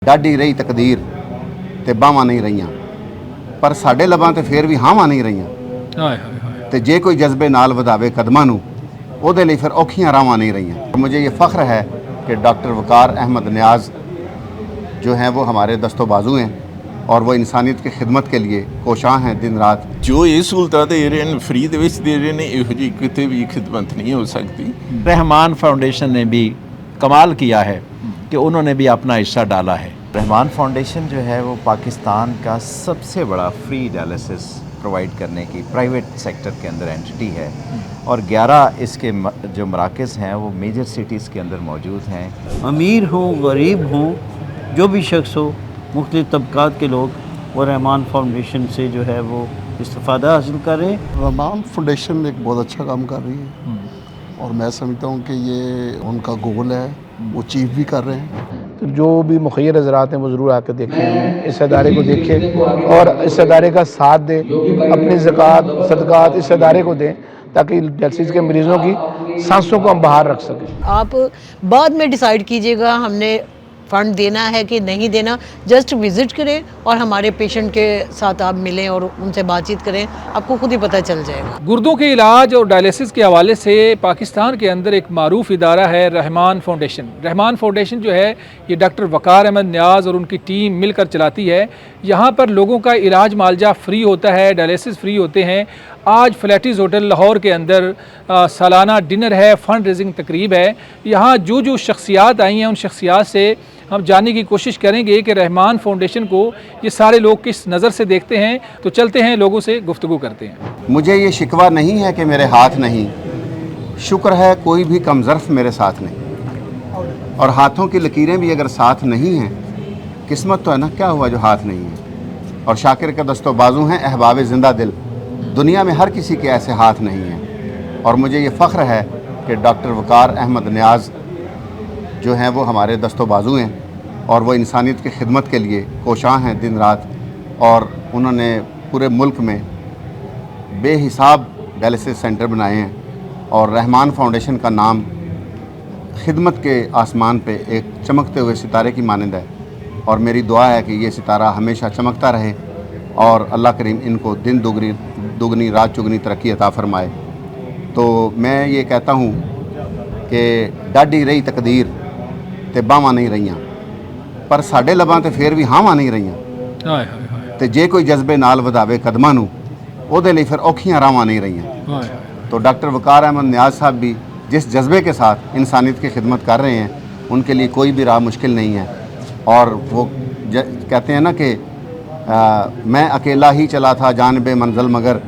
ਡਾਢੀ ਰਹੀ ਤਕਦੀਰ ਤੇ ਬਾਹਾਂ ਨਹੀਂ ਰਹੀਆਂ, ਪਰ ਸਾਡੇ ਲਬਾਂ ਤੇ ਫੇਰ ਵੀ ਹਾਵਾਂ ਨਹੀਂ ਰਹੀਆਂ। ਹਾਏ ਹਾਏ ਹਾਏ। ਤੇ ਜੇ ਕੋਈ ਜਜ਼ਬੇ ਨਾਲ ਵਧਾਵੇ ਕਦਮਾਂ ਨੂੰ, ਉਹਦੇ ਲਈ ਫਿਰ ਔਖੀਆਂ ਰਾਵਾਂ नहीं रही। मुझे ये फ़ख्र है कि डॉक्टर वक़ार अहमद नियाज़ जो हैं वो हमारे दस्तो बाजू हैं और वो इंसानियत की खिदमत के लिए कोशां हैं दिन रात। जो ये सहूलतां दे रहे हैं फ्री दे विच दे रहे हैं, इहो जी किते भी खिदमत नहीं हो सकती। रहमान फाउंडेशन ने भी कमाल किया है कि उन्होंने भी अपना हिस्सा डाला है। रहमान फाउंडेशन जो है वो पाकिस्तान का सबसे बड़ा फ्री डायलिसिस प्रोवाइड करने की प्राइवेट सेक्टर के अंदर एंटिटी है और 11 इसके जो मराकज़ हैं वो मेजर सिटीज़ के अंदर मौजूद हैं। अमीर हो गरीब हो, जो भी शख्स हो, मुख्तलिफ़ तबक़ात के लोग वो रहमान फाउंडेशन से जो है वो इस्तिफ़ादा हासिल करें। रहमान फाउंडेशन एक बहुत अच्छा काम कर रही है और मैं समझता हूँ कि ये उनका गोल है, वो अचीव भी कर रहे हैं। तो जो भी मुखिर हज़रात हैं वो ज़रूर आकर देखें, इस अदारे को देखें और इस अदारे का साथ दें, अपनी ज़कात सदक़ात इस अदारे को दें ताकि डायलिसिस के मरीज़ों की सांसों को हम बाहर रख सकें। आप बाद में डिसाइड कीजिएगा हमने फ़ंड देना है कि नहीं देना। जस्ट विज़िट करें और हमारे पेशेंट के साथ आप मिलें और उनसे बातचीत करें, आपको खुद ही पता चल जाएगा। गुर्दों के इलाज और डायलिसिस के हवाले से पाकिस्तान के अंदर एक मारूफ इदारा है रहमान फाउंडेशन। रहमान फाउंडेशन जो है ये डॉक्टर वक़ार अहमद नियाज़ और उनकी टीम मिलकर चलाती है। यहाँ पर लोगों का इलाज मालजा फ्री होता है, डायलिसिस फ्री होते हैं। आज फ्लैटिस होटल लाहौर के अंदर सालाना डिनर है, फ़ंड रेजिंग तकरीब है। यहाँ जो जो शख्सियात आई हैं उन शख्सियात से हम जानने की कोशिश करेंगे कि रहमान फाउंडेशन को ये सारे लोग किस नज़र से देखते हैं। तो चलते हैं, लोगों से गुफ्तगू करते हैं। मुझे ये शिकवा नहीं है कि मेरे हाथ नहीं, शुक्र है कोई भी कमज़र्फ मेरे साथ नहीं। और हाथों की लकीरें भी अगर साथ नहीं हैं, किस्मत तो है ना, क्या हुआ जो हाथ नहीं है। और शाकिर के दस्तो बाजू हैं अहबाब ज़िंदा दिल, दुनिया में हर किसी के ऐसे हाथ नहीं हैं। और मुझे ये फ़ख्र है कि डॉक्टर वक़ार अहमद नियाज़ जो हैं वो हमारे दस्तो बाजू हैं और वो इंसानियत की खिदमत के लिए कोशां हैं दिन रात। और उन्होंने पूरे मुल्क में बेहिसाब डायलिसिस सेंटर बनाए हैं और रहमान फाउंडेशन का नाम खिदमत के आसमान पे एक चमकते हुए सितारे की मानंद है। और मेरी दुआ है कि ये सितारा हमेशा चमकता रहे और अल्लाह करीम इनको दिन दुगनी रात चुगनी तरक्की अता फरमाए। तो मैं ये कहता हूँ कि डाढी रही तकदीर ते बाਹਾਂ नहीं रਹੀਆਂ, पर साडे लबां ते फेर भी हावां नहीं रਹੀਆਂ। हाय हाय हाय। ते जे कोई जज्बे नाल ਵਧਾਵੇ कदमां ਨੂੰ, ਉਹਦੇ ਲਈ ਫਿਰ ਔਖੀਆਂ ਰਾਵਾਂ नहीं रਹੀਆਂ। हाय हाय। तो डॉक्टर वक़ार अहमद नियाज़ साहब भी जिस जज्बे के साथ इंसानियत की खिदमत कर रहे हैं, उनके लिए कोई भी राह मुश्किल नहीं है। और वो कहते हैं ना कि मैं अकेला ही चला था जानिबे मंजिल, मगर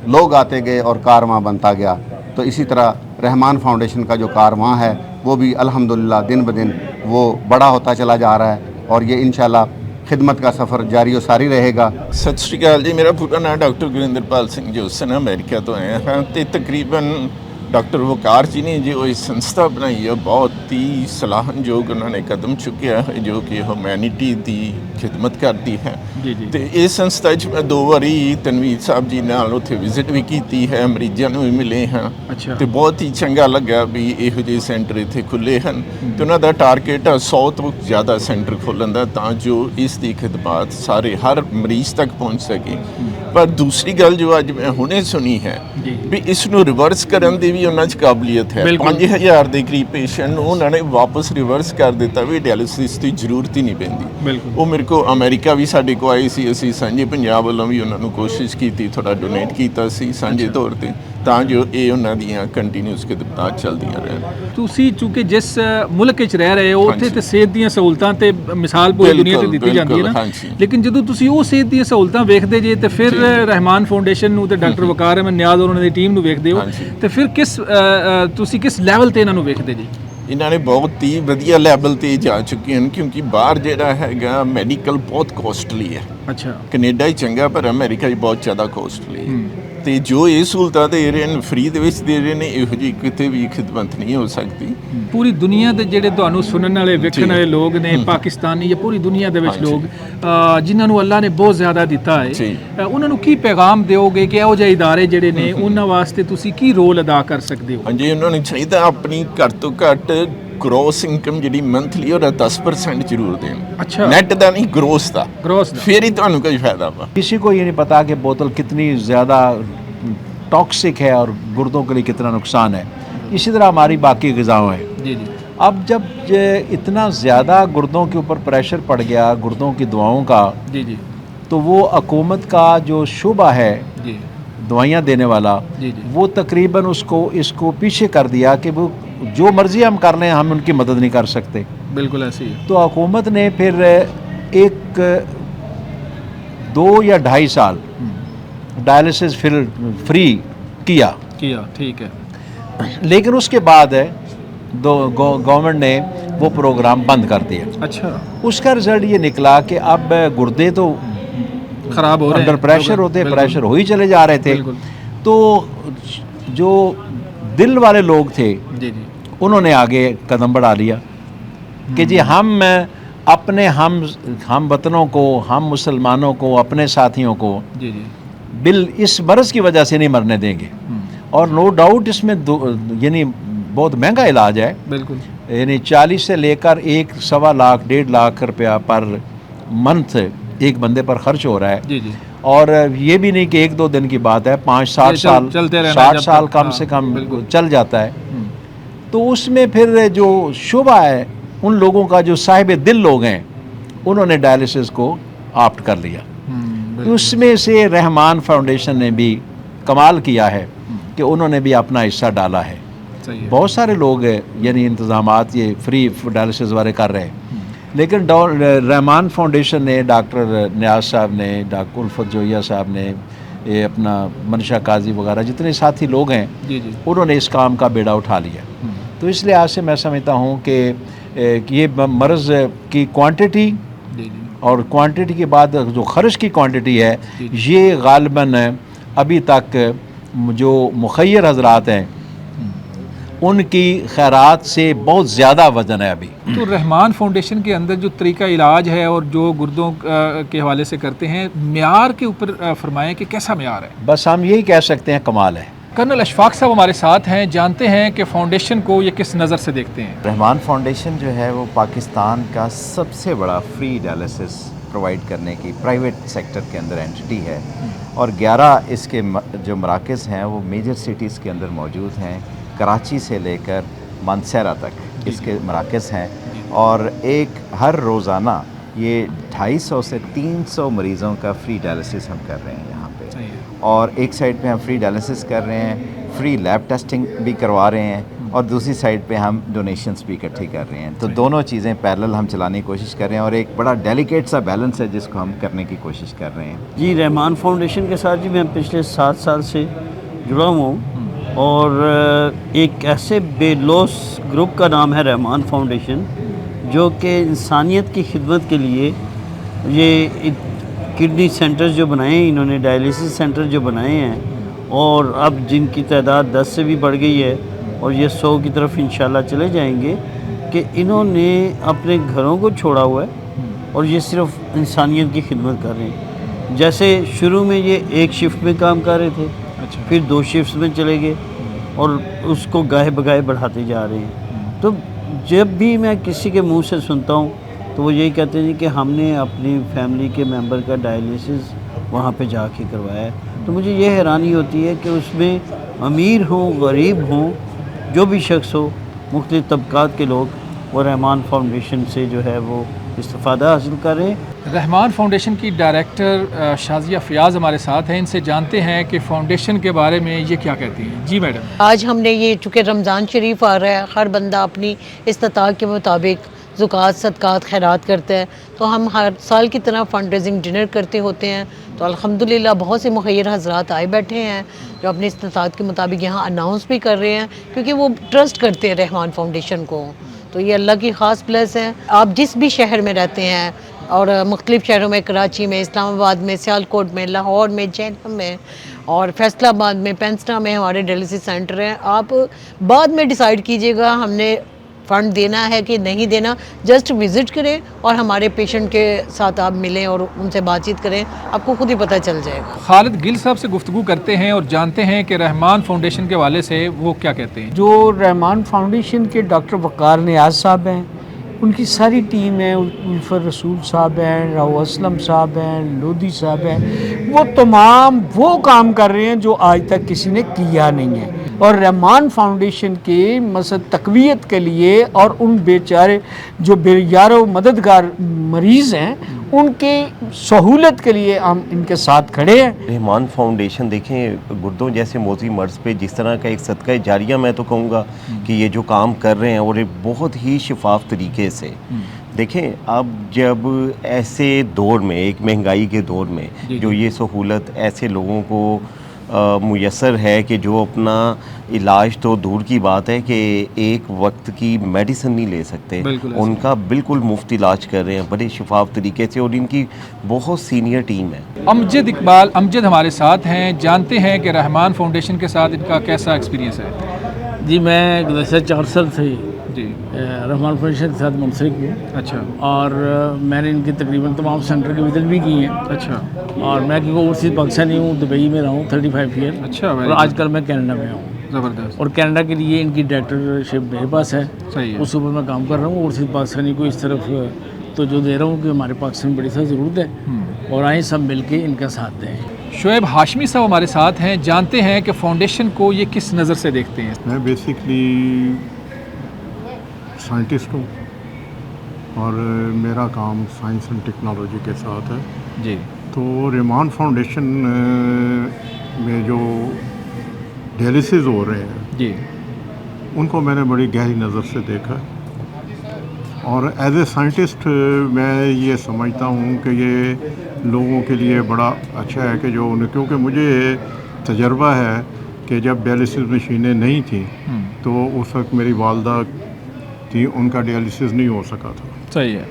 लोग आते गए और कारवां बनता गया। तो इसी तरह रहमान फाउंडेशन का जो कारवां है वो भी अल्हम्दुलिल्लाह दिन ब दिन वो बड़ा होता चला जा रहा है और ये इंशाल्लाह खिदमत का सफ़र जारी और सारी रहेगा। सत श्री अकाल जी, मेरा पूरा नाम doctor Gurinderpal Singh Jason, America तो आए हैं। तो तकरीबन डॉक्टर वक़ार जी ने जो ये संस्था बनाई है बहुत ही सलाहनयोग उन्होंने कदम चुकिया है जो कि ह्यूमैनिटी की खिदमत करती है। तो इस संस्था मैं 2 बारी तनवीर साहब जी नाल उत्थे विजिट भी की है, मरीजों भी मिले हैं। अच्छा। तो बहुत ही चंगा लगा भी इहो ਜਿਹੇ सेंटर इत्थे खुले हैं। तो उन्हों का टारगेट है 100 तो ज़्यादा सेंटर खोलन का, तां जो इसकी खिदमत सारे हर मरीज तक पहुँच सके। पर दूसरी गल जो अज मैं हुणे सुनी है भी इसनूं रिवर्स करन दी भी उन्हां 'च काबलियत है। 5000 ਦੇ ਕਰੀਬ ਪੇਸ਼ੈਂਟ ਨੂੰ ਉਹਨਾਂ ਨੇ ਵਾਪਸ ਰਿਵਰਸ ਕਰ ਦਿੱਤਾ ਵੀ ਡਾਇਲਿਸਿਸ ਦੀ ਜ਼ਰੂਰਤ ਹੀ ਨਹੀਂ ਪੈਂਦੀ। ਉਹ ਮੇਰੇ ਕੋ ਅਮਰੀਕਾ ਵੀ ਸਾਡੇ ਕੋ ਆਏ ਸੀ, ਅਸੀਂ ਸਾਂਝੇ ਪੰਜਾਬ ਵੱਲੋਂ ਵੀ ਉਹਨਾਂ ਨੂੰ ਕੋਸ਼ਿਸ਼ ਕੀਤੀ, ਥੋੜਾ ਡੋਨੇਟ ਕੀਤਾ ਸੀ ਸਾਂਝੇ ਤੌਰ ਤੇ, ਤਾਂ ਜੋ ਇਹ ਉਹਨਾਂ ਦੀਆਂ ਕੰਟੀਨਿਊਸ ਖਿਦਮਤਾਂ ਚੱਲਦੀਆਂ ਰਹਿਣ। ਤੁਸੀਂ ਚੂੰਕਿ ਜਿਸ ਮੁਲਕ ਵਿੱਚ ਰਹਿ ਰਹੇ ਹੋ ਉੱਥੇ ਤੇ ਸਿਹਤ ਦੀਆਂ ਸਹੂਲਤਾਂ ਤੇ ਮਿਸਾਲ ਪੂਰੀ ਦੁਨੀਆ ਤੇ ਦਿੱਤੀ ਜਾਂਦੀ ਹੈ ਨਾ, ਲੇਕਿਨ ਜਦੋਂ ਤੁਸੀਂ ਉਹ ਸਿਹਤ ਦੀਆਂ ਸਹੂਲਤਾਂ ਵੇਖਦੇ ਜੇ ਤੇ ਫਿਰ ਰਹਿਮਾਨ ਫਾਊਂਡੇਸ਼ਨ ਨੂੰ ਤੇ ਡਾਕਟਰ ਵਕਾਰ ਅਹਿਮਦ ਨਿਆਜ਼ ਔਰ ਉਹਨਾਂ ਦੀ ਟੀਮ ਨੂੰ ਵੇਖਦੇ ਹੋ ਤੇ ਫਿਰ ਤੁਸੀਂ ਕਿਸ ਲੈਵਲ ਤੇ ਇਹਨਾਂ ਨੂੰ ਵੇਖਦੇ ਜੀ? ਇਹਨਾਂ ਨੇ ਬਹੁਤ ਹੀ ਵਧੀਆ ਲੈਵਲ ਤੇ ਜਾ ਚੁੱਕੇ ਹਨ ਕਿਉਂਕਿ ਬਾਹਰ ਜਿਹੜਾ ਹੈਗਾ ਮੈਡੀਕਲ ਬਹੁਤ ਕੋਸਟਲੀ ਹੈ। ਅੱਛਾ। ਕੈਨੇਡਾ ਹੀ ਚੰਗਾ ਪਰ ਅਮਰੀਕਾ ਹੀ ਬਹੁਤ ਜ਼ਿਆਦਾ ਕੋਸਟਲੀ ਹੈ। ਤੇ ਜੋ ਇਹ ਸਹੂਲਤਾਂ ਦੇ ਰਹੇ ਨੇ ਫ੍ਰੀ ਦੇ ਵਿੱਚ ਦੇ ਰਹੇ ਨੇ, ਇਹੋ ਜਿਹੀ ਕਿਤੇ ਵੀ ਖਿਦਮਤ ਨਹੀਂ ਹੋ ਸਕਦੀ। ਪੂਰੀ ਦੁਨੀਆ ਦੇ ਜਿਹੜੇ ਤੁਹਾਨੂੰ ਸੁਣਨ ਵਾਲੇ ਵੇਖਣ ਵਾਲੇ ਲੋਕ ਨੇ ਪਾਕਿਸਤਾਨੀ ਜਾਂ ਪੂਰੀ ਦੁਨੀਆ ਦੇ ਵਿੱਚ ਲੋਕ ਜਿਨ੍ਹਾਂ ਨੂੰ ਅੱਲਾ ਨੇ ਬਹੁਤ ਜ਼ਿਆਦਾ ਦਿੱਤਾ ਹੈ, ਉਹਨਾਂ ਨੂੰ ਕੀ ਪੈਗਾਮ ਦਿਓਗੇ ਕਿ ਇਹੋ ਜਿਹੇ ਇਦਾਰੇ ਜਿਹੜੇ ਨੇ ਉਹਨਾਂ ਵਾਸਤੇ ਤੁਸੀਂ ਕੀ ਰੋਲ ਅਦਾ ਕਰ ਸਕਦੇ ਹੋ? ਹਾਂਜੀ, ਉਹਨਾਂ ਨੂੰ ਚਾਹੀਦਾ ਆਪਣੀ ਘੱਟ ਤੋਂ ਘੱਟ ਗ੍ਰੋਸ ਇਨਕਮ ਜਿਹੜੀ ਮੰਥਲੀ ਉਹਦਾ 10% ਜ਼ਰੂਰ ਦੇਣ। ਅੱਛਾ। ਨੈਟ ਦਾ ਨਹੀਂ, ਗ੍ਰੋਸ ਦਾ। Gross ਦਾ। ਫਿਰ ਹੀ ਤੁਹਾਨੂੰ ਕੋਈ ਫਾਇਦਾ ਵਾ। किसी को ये नहीं पता कि बोतल कितनी ज़्यादा टॉक्सिक है और गुर्दों के लिए कितना नुकसान है। इसी तरह हमारी बाकी ग़िज़ाओं हैं। जी जी अब जब ये इतना ज़्यादा गुर्दों के ऊपर प्रेशर पड़ गया गुर्दों की दवाओं का, जी जी तो वो हुकूमत का जो शुबा है जी दवाइयाँ देने वाला, जी जी वो तकरीबन इसको पीछे कर दिया कि वो जो मर्ज़ी हम कर लें, हम उनकी मदद नहीं कर सकते। बिल्कुल ऐसे ही है। तो हुकूमत ने फिर एक 2 या 2.5 साल डायलिसिस फिर फ्री किया, ठीक है। लेकिन उसके बाद गवर्नमेंट ने वो प्रोग्राम बंद कर दिया। अच्छा। उसका रिजल्ट ये निकला कि अब गुर्दे तो खराब हो रहे अंडर हैं, प्रेशर होते, बिल्कुल। प्रेशर हो ही चले जा रहे थे। बिल्कुल। तो जो दिल वाले लोग थे जी जी उन्होंने आगे कदम बढ़ा लिया कि जी हम अपने हम वतनों को, हम मुसलमानों को, अपने साथियों को जी जी बिल इस मर्ज़ की वजह से नहीं मरने देंगे। और नो डाउट इसमें यानी बहुत महंगा इलाज है। बिल्कुल। यानी 40 से लेकर 1.25 लाख 1.5 लाख रुपया पर मंथ एक बंदे पर खर्च हो रहा है। जी जी और ये भी नहीं कि 1-2 दिन की बात है, 5-60 साल, चलते रहना 60 जब साल तक, कम हाँ, से कम बिल्कुल। चल जाता है। तो उसमें फिर जो शुबा है उन लोगों का जो साहिब दिल लोग हैं उन्होंने डायलिसिस को ऑप्ट कर लिया। उसमें से रहमान फाउंडेशन ने भी कमाल किया है कि उन्होंने भी अपना हिस्सा डाला है। सही है। बहुत सारे लोग यानी इंतज़ामात ये फ्री डायलिसिस वाले कर रहे हैं, लेकिन रहमान फाउंडेशन ने, डॉक्टर नियाज साहब ने, डॉक्टर उल्फत जोया साहब ने, ये अपना मनशा काजी वगैरह जितने साथी लोग हैं जी जी उन्होंने इस काम का बेड़ा उठा लिया। तो इसलिए आज से मैं समझता हूँ कि ये मर्ज़ की क्वांटिटी जी जी और क्वांटिटी के बाद जो खर्च की क्वांटिटी है, ये गालिबन अभी तक जो मुखय्यर हजरात हैं उनकी खैरात से बहुत ज़्यादा वज़न है अभी। तो रहमान फाउंडेशन के अंदर जो तरीका इलाज है और जो गुर्दों के हवाले से करते हैं, म्यार के ऊपर फरमाएं कि कैसा म्यार है? बस हम यही कह सकते हैं कमाल है। कर्नल अशफाक साहब हमारे साथ हैं, जानते हैं कि फाउंडेशन को ये किस नज़र से देखते हैं। रहमान फाउंडेशन जो है वो पाकिस्तान का सबसे बड़ा फ्री डायलिसिस प्रोवाइड करने की प्राइवेट सेक्टर के अंदर एंटिटी है, और 11 इसके जो मराकज़ हैं वो मेजर सिटीज़ के अंदर मौजूद हैं। कराची से लेकर मानसेरा तक इसके मराकज़ हैं, और हर रोज़ाना ये 250 से 300 मरीज़ों का फ्री डायलिसिस हम कर रहे हैं यहाँ पे। और एक साइड पे हम फ्री डायलिसिस कर रहे हैं, फ्री लैब टेस्टिंग भी करवा रहे हैं, और दूसरी साइड पे हम डोनेशंस भी इकट्ठी कर रहे हैं। तो दोनों चीज़ें पैरेलल हम चलाने की कोशिश कर रहे हैं, और एक बड़ा डेलिकेट सा बैलेंस है जिसको हम करने की कोशिश कर रहे हैं। जी, रहमान फाउंडेशन के साथ जी मैं पिछले 7 साल से जुड़ा हूँ, और एक ऐसे बेलौस ग्रुप का नाम है रहमान फाउंडेशन, जो कि इंसानियत की खिदमत के लिए ये किडनी सेंटर्स जो बनाए हैं इन्होंने, डायलिसिस सेंटर जो बनाए हैं, और अब जिनकी तादाद 10 से भी बढ़ गई है और ये 100 की तरफ इंशाल्लाह चले जाएंगे, कि इन्होंने अपने घरों को छोड़ा हुआ है और ये सिर्फ इंसानियत की खिदमत कर रहे हैं। जैसे शुरू में ये एक शिफ्ट में काम कर रहे थे, अच्छा। फिर 2 शिफ्ट्स में चले गए और उसको गाहे बगाहे बढ़ाते जा रहे हैं। तो जब भी मैं किसी के मुंह से सुनता हूँ तो वो यही कहते हैं कि हमने अपनी फैमिली के मेंबर का डायलिसिस वहाँ पे जाके करवाया है। तो मुझे ये हैरानी होती है कि उसमें अमीर हों, गरीब हों, जो भी शख्स हो, मुख्तलिफ तबकात के लोग वो रहमान फाउंडेशन से जो है वो इस्तिफ़ादा हासिल कर रहे हैं। रहमान फाउंडेशन की डायरेक्टर शाजिया फ़याज़ हमारे साथ हैं, इनसे जानते हैं कि फ़ाउंडेशन के बारे में ये क्या कहती हैं। जी मैडम। आज हमने ये, चूँकि रमज़ान शरीफ आ रहा है, हर बंदा अपनी इस्तिताअत के मुताबिक ज़कात, सदक़ात, खैरात करता है, तो हम हर साल की तरह फ़ंड रेजिंग डिनर करते होते हैं। तो अल्हम्दुलिल्लाह बहुत से मुखय्यर हज़रात आए बैठे हैं जो अपनी इस्तिताअत के मुताबिक यहाँ अनाउंस भी कर रहे हैं, क्योंकि वो ट्रस्ट करते हैं रहमान फाउंडेशन को। तो ये अल्लाह की ख़ास प्लस है। आप जिस भी शहर में रहते हैं, और मुख्तलिफ़ शहरों में, कराची में, इस्लामाबाद में, सियालकोट में, लाहौर में, जैनब में और फैसलाबाद में, पेंसना में हमारे डायलिसिस सेंटर हैं। आप बाद में डिसाइड कीजिएगा, हमने فنڈ دینا ہے کہ نہیں دینا، جسٹ وزٹ کریں اور ہمارے پیشنٹ کے ساتھ آپ ملیں اور ان سے بات چیت کریں، آپ کو خود ہی پتہ چل جائے گا۔ خالد گل صاحب سے گفتگو کرتے ہیں اور جانتے ہیں کہ رحمان فاؤنڈیشن کے حوالے سے وہ کیا کہتے ہیں۔ جو رحمان فاؤنڈیشن کے ڈاکٹر وقار نیاز صاحب ہیں، ان کی ساری ٹیم ہے، الفر رسول صاحب ہیں، راؤ اسلم صاحب ہیں، لودھی صاحب ہیں، وہ تمام وہ کام کر رہے ہیں جو آج تک کسی نے کیا نہیں ہے، اور رحمان فاؤنڈیشن کے مثلا تقویت کے لیے اور ان بیچارے جو بے یار و مددگار مریض ہیں ان کے سہولت کے لیے ہم ان کے ساتھ کھڑے ہیں۔ رحمان فاؤنڈیشن دیکھیں گردوں جیسے موذی مرض پہ جس طرح کا ایک صدقہ جاریہ میں تو کہوں گا کہ یہ جو کام کر رہے ہیں اور ایک بہت ہی شفاف طریقے سے دیکھیں، اب جب ایسے دور میں ایک مہنگائی کے دور میں جو یہ سہولت ایسے لوگوں کو میسر ہے کہ جو اپنا علاج تو دور کی بات ہے کہ ایک وقت کی میڈیسن نہیں لے سکتے، ان کا بالکل مفت علاج کر رہے ہیں بڑے شفاف طریقے سے، اور ان کی بہت سینئر ٹیم ہے۔ امجد اقبال امجد ہمارے ساتھ ہیں، جانتے ہیں کہ رحمان فاؤنڈیشن کے ساتھ ان کا کیسا ایکسپیرینس ہے۔ جی میں گزشتہ 4 سال سے جی رحمان فاؤنڈیشن کے ساتھ منسلک ہوں۔ اچھا، اور میں نے ان کی تقریباً تمام سینٹر کی وزٹ بھی کی ہیں۔ اچھا، اور میں کیونکہ اوورسیز پاکستانی ہوں، دبئی میں رہا ہوں 35 ایئر، اچھا، اور آج کل میں کینیڈا میں ہوں۔ زبردست، اور کینیڈا کے لیے ان کی ڈائریکٹرشپ میرے پاس ہے، صحیح ہے۔ اس اوپر میں کام کر رہا ہوں۔ اوورسیز پاکستانی کو اس طرف تو جو دے رہا ہوں کہ ہمارے پاکستان میں بڑی سا ضرورت ہے، اور آئیں سب مل کے ان کا ساتھ دیں۔ شعیب ہاشمی صاحب ہمارے ساتھ ہیں، جانتے ہیں کہ فاؤنڈیشن کو یہ کس نظر سے دیکھتے ہیں۔ میں بیسکلی سائنٹسٹ ہوں اور میرا کام سائنس اینڈ ٹیکنالوجی کے ساتھ ہے جی، تو رحمان فاؤنڈیشن میں جو ڈیالسز ہو رہے ہیں جی، ان کو میں نے بڑی گہری نظر سے دیکھا، اور ایز اے سائنٹسٹ میں یہ سمجھتا ہوں کہ یہ لوگوں کے لیے بڑا اچھا ہے کہ جو کیونکہ مجھے تجربہ ہے کہ جب ڈیالسز مشینیں نہیں تھیں تو اس وقت میری والدہ تھی، ان کا ڈیالسز نہیں ہو سکا تھا، صحیح ہے،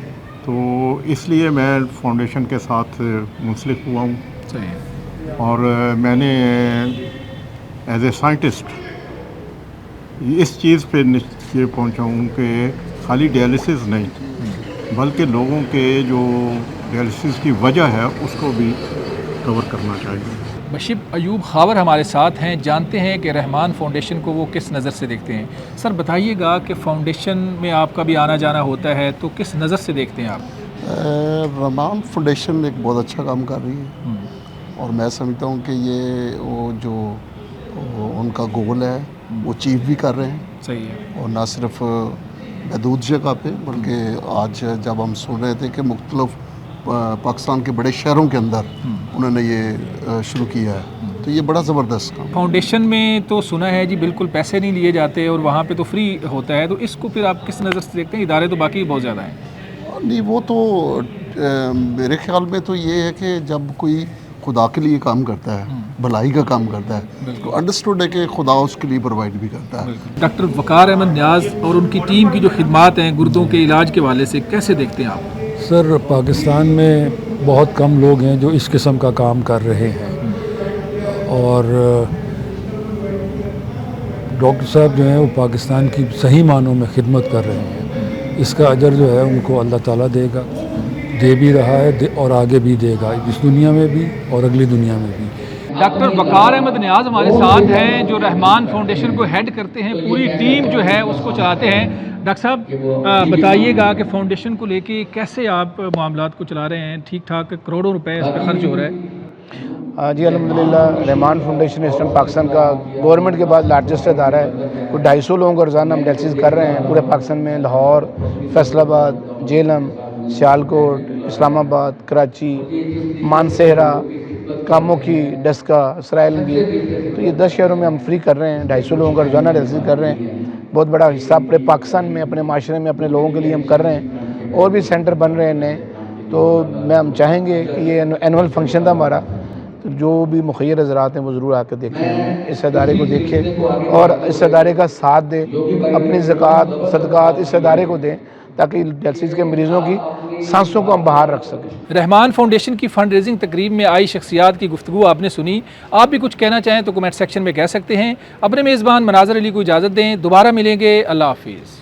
تو اس لیے میں فاؤنڈیشن کے ساتھ منسلک ہوا ہوں، صحیح ہے، اور میں نے ایز اے سائنٹسٹ اس چیز پہ یہ پہنچا ہوں کہ خالی ڈیالسز نہیں بلکہ لوگوں کے جو ڈیالسز کی وجہ ہے اس کو بھی کور کرنا چاہیے۔ بشیر ایوب خاور ہمارے ساتھ ہیں، جانتے ہیں کہ رحمان فاؤنڈیشن کو وہ کس نظر سے دیکھتے ہیں۔ سر بتائیے گا کہ فاؤنڈیشن میں آپ کا بھی آنا جانا ہوتا ہے تو کس نظر سے دیکھتے ہیں آپ؟ رحمان فاؤنڈیشن ایک بہت اچھا کام کر رہی ہے، اور میں سمجھتا ہوں کہ یہ وہ جو ان کا گول ہے وہ اچیو بھی کر رہے ہیں، صحیح ہے، اور نہ صرف محدود جگہ پہ بلکہ آج جب ہم سن رہے تھے کہ مختلف پاکستان کے بڑے شہروں کے اندر انہوں نے یہ شروع کیا ہے، تو یہ بڑا زبردست کام۔ فاؤنڈیشن میں تو سنا ہے جی بالکل پیسے نہیں لیے جاتے اور وہاں پہ تو فری ہوتا ہے، تو اس کو پھر آپ کس نظر سے دیکھتے ہیں؟ ادارے تو باقی بہت زیادہ ہیں۔ نہیں، وہ تو میرے خیال میں تو یہ ہے کہ جب کوئی خدا کے لیے کام کرتا ہے، بھلائی کا کام کرتا ہے، تو انڈرسٹوڈ ہے کہ خدا اس کے لیے پرووائڈ بھی کرتا ہے۔ ڈاکٹر وقار احمد نیاز اور ان کی ٹیم کی جو خدمات ہیں گردوں کے علاج کے حوالے سے کیسے دیکھتے ہیں آپ؟ سر پاکستان میں بہت کم لوگ ہیں جو اس قسم کا کام کر رہے ہیں، اور ڈاکٹر صاحب جو ہیں وہ پاکستان کی صحیح معنوں میں خدمت کر رہے ہیں، اس کا اجر جو ہے ان کو اللہ تعالیٰ دے گا، دے بھی رہا ہے اور آگے بھی دے گا، اس دنیا میں بھی اور اگلی دنیا میں بھی۔ ڈاکٹر وقار احمد نیاز ہمارے ساتھ ہیں جو رحمان فاؤنڈیشن کو ہیڈ کرتے ہیں، پوری ٹیم جو ہے اس کو چلاتے ہیں۔ ڈاکٹر صاحب بتائیے گا کہ فاؤنڈیشن کو لے کے کیسے آپ معاملات کو چلا رہے ہیں؟ ٹھیک ٹھاک کروڑوں روپے اس پہ خرچ ہو رہا ہے؟ جی الحمدللہ رحمان فاؤنڈیشن اس ٹائم پاکستان کا گورنمنٹ کے بعد لارجسٹ ادارہ ہے، کوئی 250 لوگوں کو روزانہ ہم ڈیالسس کر رہے ہیں پورے پاکستان میں، لاہور، فیصل آباد، جیلم، سیالکوٹ، اسلام آباد، کراچی، مانسہرہ، کاموکی، ڈسکا، اسرائیل، تو یہ 10 شہروں میں ہم فری کر رہے ہیں، 250 لوگوں کا روزانہ ڈیالسس کر رہے ہیں۔ بہت بڑا حصہ پورے پاکستان میں اپنے معاشرے میں اپنے لوگوں کے لیے ہم کر رہے ہیں، اور بھی سینٹر بن رہے ہیں نئے، تو ہم چاہیں گے کہ یہ اینول فنکشن تھا ہمارا، تو جو بھی مخیر حضرات ہیں وہ ضرور آ کے دیکھیں، اس ادارے کو دیکھیں اور اس ادارے کا ساتھ دیں، اپنی زکوٰۃ صدقات اس ادارے کو دیں تاکہ ڈیالسس کے مریضوں کی سانسوں کو ہم باہر رکھ سکیں۔ رحمان فاؤنڈیشن کی فنڈ ریزنگ تقریب میں آئی شخصیات کی گفتگو آپ نے سنی، آپ بھی کچھ کہنا چاہیں تو کمنٹ سیکشن میں کہہ سکتے ہیں۔ اپنے میزبان مناظر علی کو اجازت دیں، دوبارہ ملیں گے، اللہ حافظ۔